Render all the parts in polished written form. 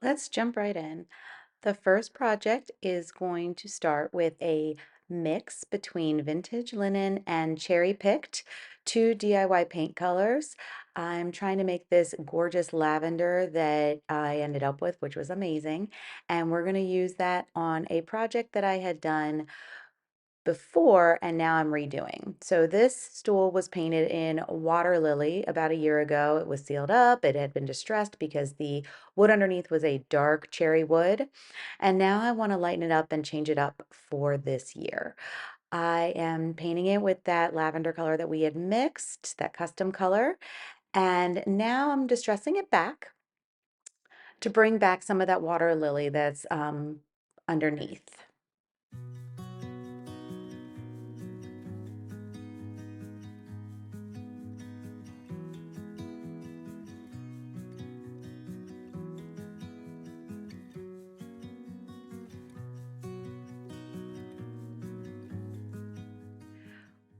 Let's jump right in. The first project is going to start with a mix between vintage linen and cherry picked, two DIY paint colors. I'm trying to make this gorgeous lavender that I ended up with, which was amazing. And we're going to use that on a project that I had done before and now I'm redoing. So this stool was painted in water lily about a year ago. It was sealed up. It had been distressed because the wood underneath was a dark cherry wood. And now I want to lighten it up and change it up for this year. I am painting it with that lavender color that we had mixed, that custom color. And now I'm distressing it back to bring back some of that water lily that's underneath.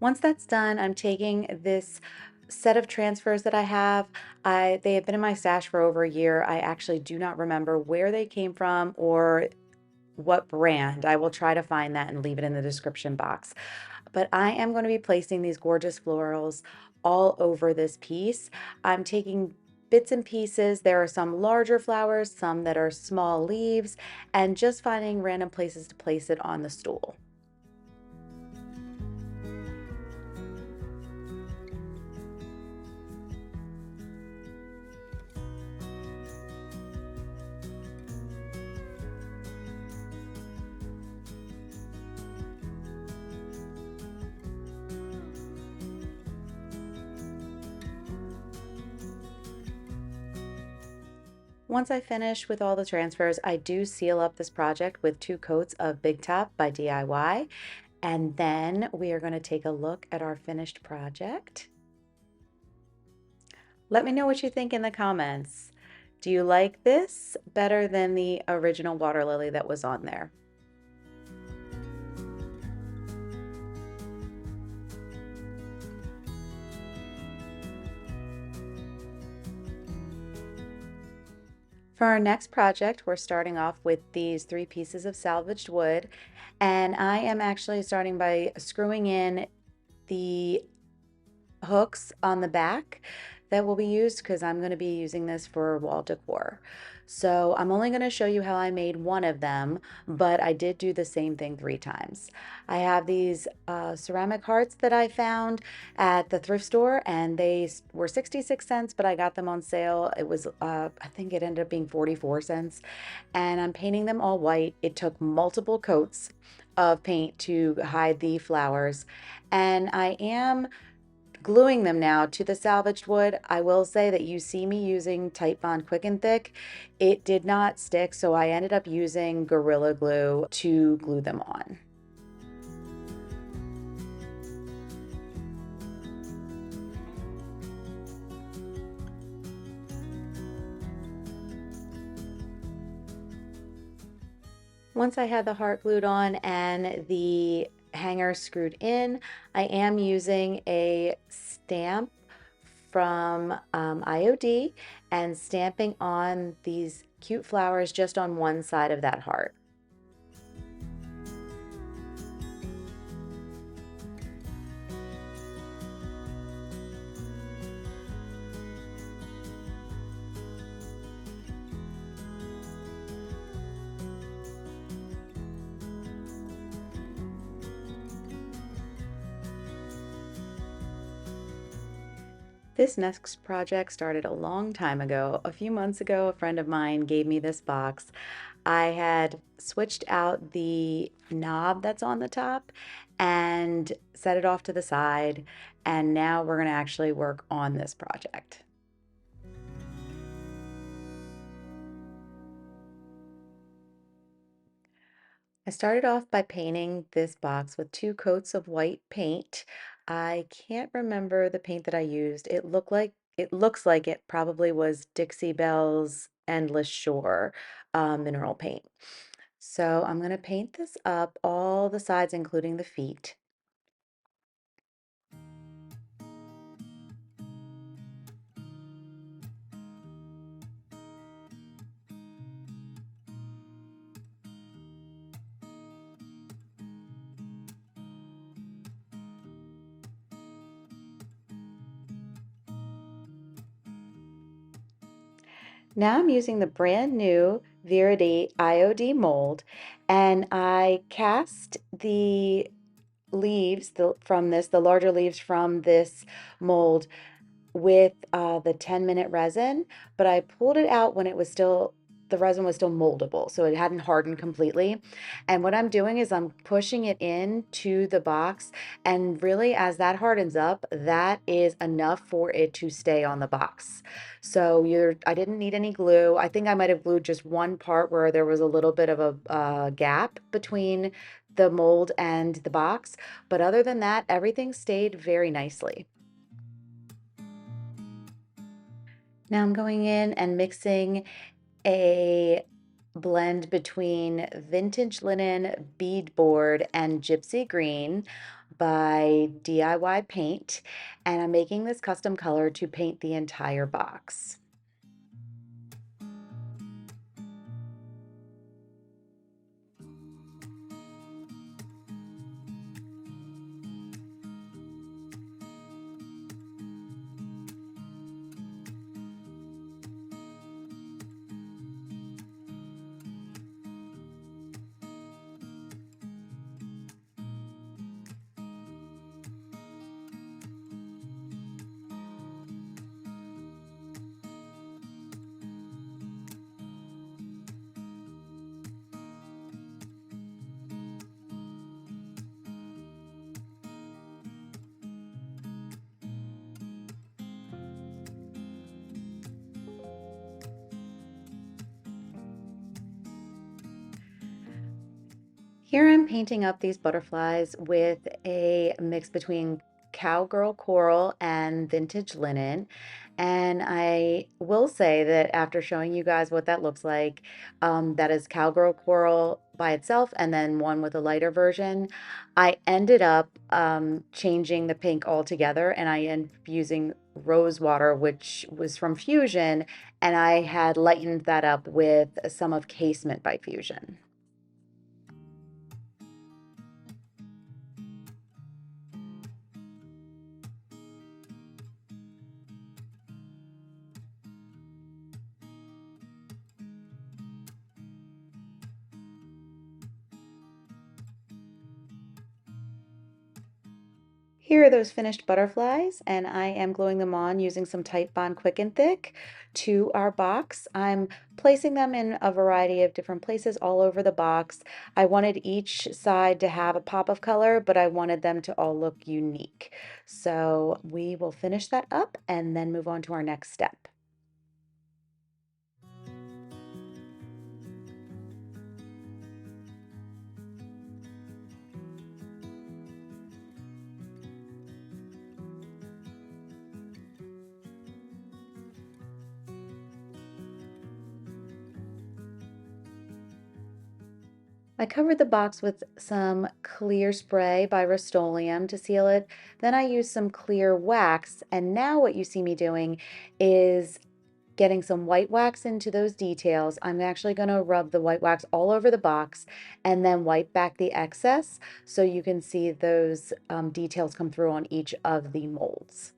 Once that's done, I'm taking this set of transfers that I have. They have been in my stash for over a year. I actually do not remember where they came from or what brand. I will try to find that and leave it in the description box. But I am going to be placing these gorgeous florals all over this piece. I'm taking bits and pieces. There are some larger flowers, some that are small leaves, and just finding random places to place it on the stool. Once I finish with all the transfers, I do seal up this project with 2 coats of Big Top by DIY. And then we are going to take a look at our finished project. Let me know what you think in the comments. Do you like this better than the original water lily that was on there? For our next project, we're starting off with these 3 pieces of salvaged wood, and I am actually starting by screwing in the hooks on the back that will be used because I'm going to be using this for wall decor. So I'm only going to show you how I made one of them, but I did do the same thing 3 times. I have these ceramic hearts that I found at the thrift store, and they were 66 cents, but I got them on sale. It was, I think it ended up being 44 cents, and I'm painting them all white. It took multiple coats of paint to hide the flowers, and I am gluing them now to the salvaged wood. I will say that you see me using Titebond Quick and Thick. It did not stick, so I ended up using Gorilla Glue to glue them on. Once I had the heart glued on and the hanger screwed in, I am using a stamp from IOD and stamping on these cute flowers just on one side of that heart. This next project started a long time ago. A few months ago, a friend of mine gave me this box. I had switched out the knob that's on the top and set it off to the side, and now we're going to actually work on this project. I started off by painting this box with 2 coats of white paint. I can't remember the paint that I used. It looks like it probably was Dixie Belle's Endless Shore mineral paint. So I'm going to paint this up all the sides, including the feet. Now I'm using the brand new Viridis IOD mold, and I cast the leaves the larger leaves from this mold with the 10-minute resin, but I pulled it out when the resin was still moldable, so it hadn't hardened completely. And what I'm doing is I'm pushing it into the box, and really as that hardens up, that is enough for it to stay on the box. So I didn't need any glue. I think I might have glued just one part where there was a little bit of a gap between the mold and the box, but other than that, everything stayed very nicely. Now I'm going in and mixing a blend between vintage linen, bead board, and gypsy green by DIY Paint, and I'm making this custom color to paint the entire box. Here I'm painting up these butterflies with a mix between cowgirl coral and vintage linen. And I will say that after showing you guys what that looks like, that is cowgirl coral by itself and then one with a lighter version. I ended up changing the pink altogether, and I ended up using rose water, which was from Fusion, and I had lightened that up with some of Casement by Fusion. Here are those finished butterflies, and I am gluing them on using some Titebond Quick and Thick to our box. I'm placing them in a variety of different places all over the box. I wanted each side to have a pop of color, but I wanted them to all look unique. So we will finish that up and then move on to our next step. I covered the box with some clear spray by Rust-Oleum to seal it. Then I used some clear wax, and now what you see me doing is getting some white wax into those details. I'm actually going to rub the white wax all over the box and then wipe back the excess so you can see those details come through on each of the molds.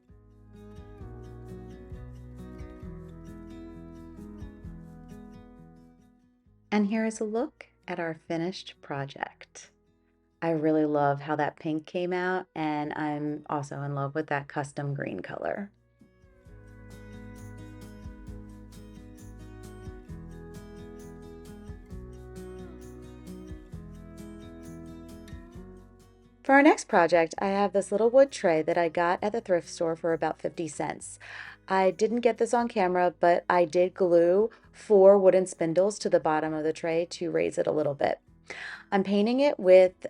And here is a look at our finished project. I really love how that pink came out, and I'm also in love with that custom green color. For our next project, I have this little wood tray that I got at the thrift store for about 50 cents. I didn't get this on camera, but I did glue 4 wooden spindles to the bottom of the tray to raise it a little bit. I'm painting it with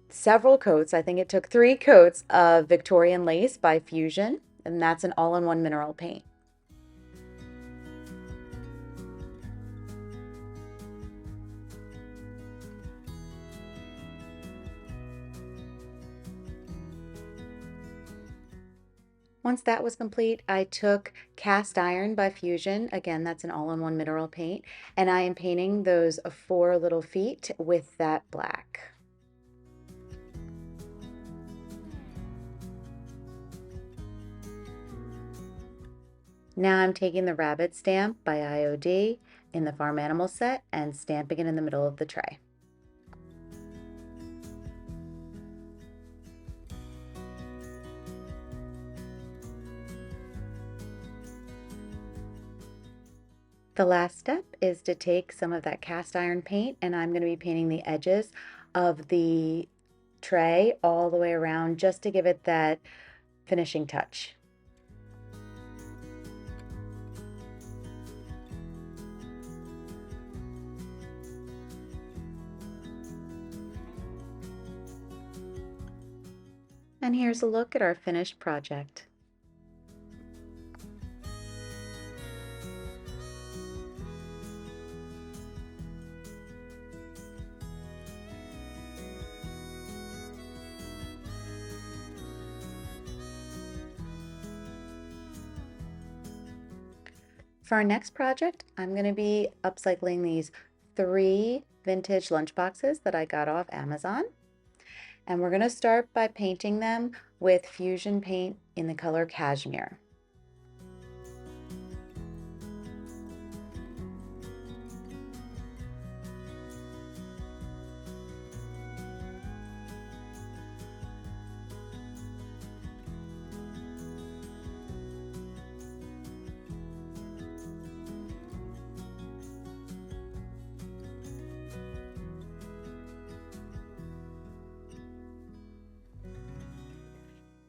several coats. I think it took 3 coats of Victorian Lace by Fusion, and that's an all-in-one mineral paint. Once that was complete, I took Cast Iron by Fusion. Again, that's an all-in-one mineral paint, and I am painting those 4 little feet with that black. Now I'm taking the rabbit stamp by IOD in the farm animal set and stamping it in the middle of the tray. The last step is to take some of that cast iron paint, and I'm going to be painting the edges of the tray all the way around just to give it that finishing touch. And here's a look at our finished project. For our next project, I'm going to be upcycling these 3 vintage lunchboxes that I got off Amazon. And we're going to start by painting them with fusion paint in the color Cashmere.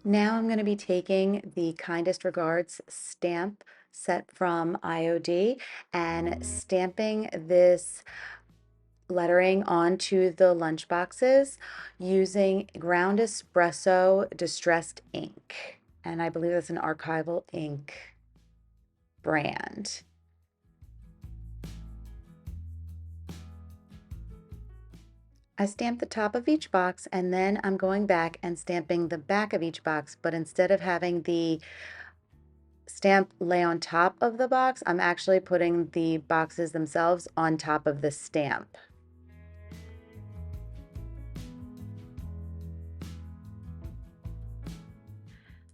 Now I'm going to be taking the Kindest Regards stamp set from IOD and stamping this lettering onto the lunch boxes using ground espresso distressed ink. And I believe that's an archival ink brand. I stamped the top of each box and then I'm going back and stamping the back of each box, but instead of having the stamp lay on top of the box, I'm actually putting the boxes themselves on top of the stamp.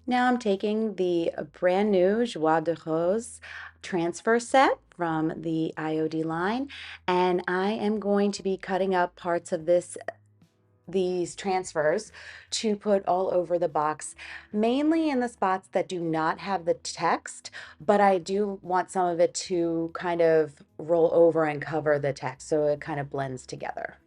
Now I'm taking the brand new Joie de Rose transfer set from the IOD line, and I am going to be cutting up parts of these transfers to put all over the box, mainly in the spots that do not have the text, but I do want some of it to kind of roll over and cover the text so it kind of blends together.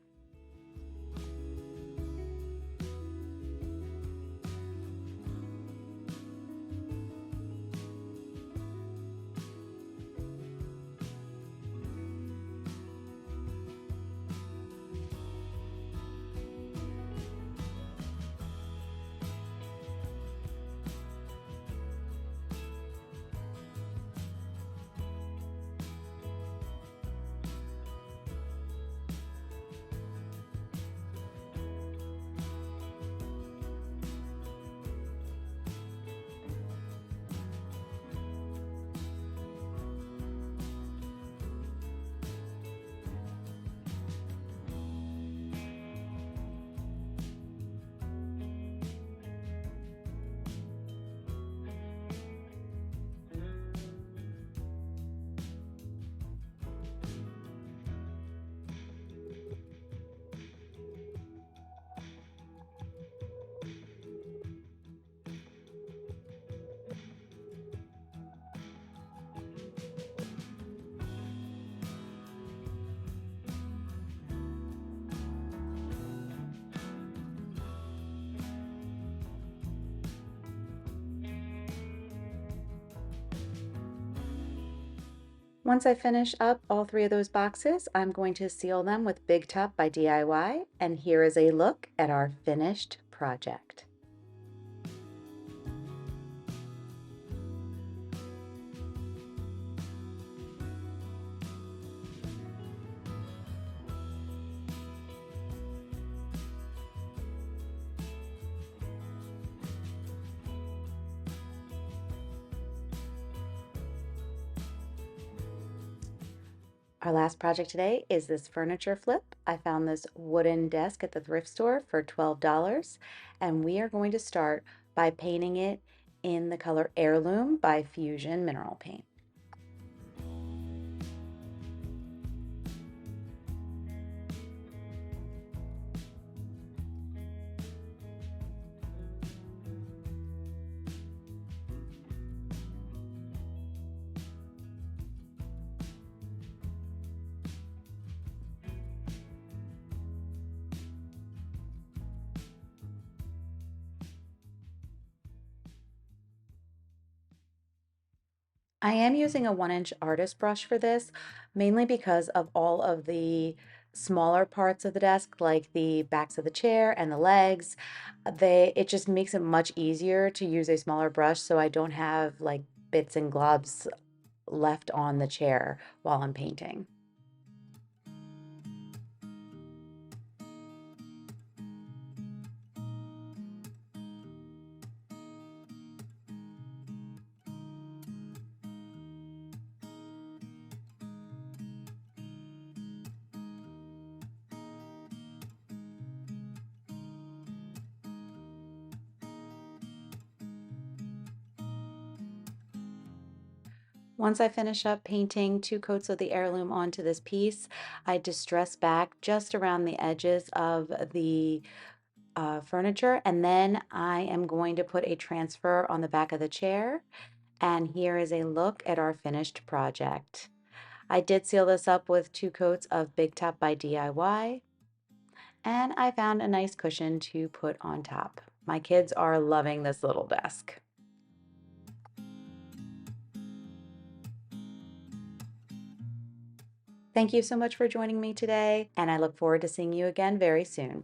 Once I finish up all 3 of those boxes, I'm going to seal them with Big Top by DIY, and here is a look at our finished project. Our last project today is this furniture flip. I found this wooden desk at the thrift store for $12, and we are going to start by painting it in the color Heirloom by Fusion Mineral Paint. I am using a 1-inch artist brush for this, mainly because of all of the smaller parts of the desk, like the backs of the chair and the legs. It just makes it much easier to use a smaller brush so I don't have like bits and globs left on the chair while I'm painting. Once I finish up painting 2 coats of the Heirloom onto this piece, I distress back just around the edges of the furniture, and then I am going to put a transfer on the back of the chair. And here is a look at our finished project. I did seal this up with 2 coats of Big Top by DIY, and I found a nice cushion to put on top. My kids are loving this little desk. Thank you so much for joining me today, and I look forward to seeing you again very soon.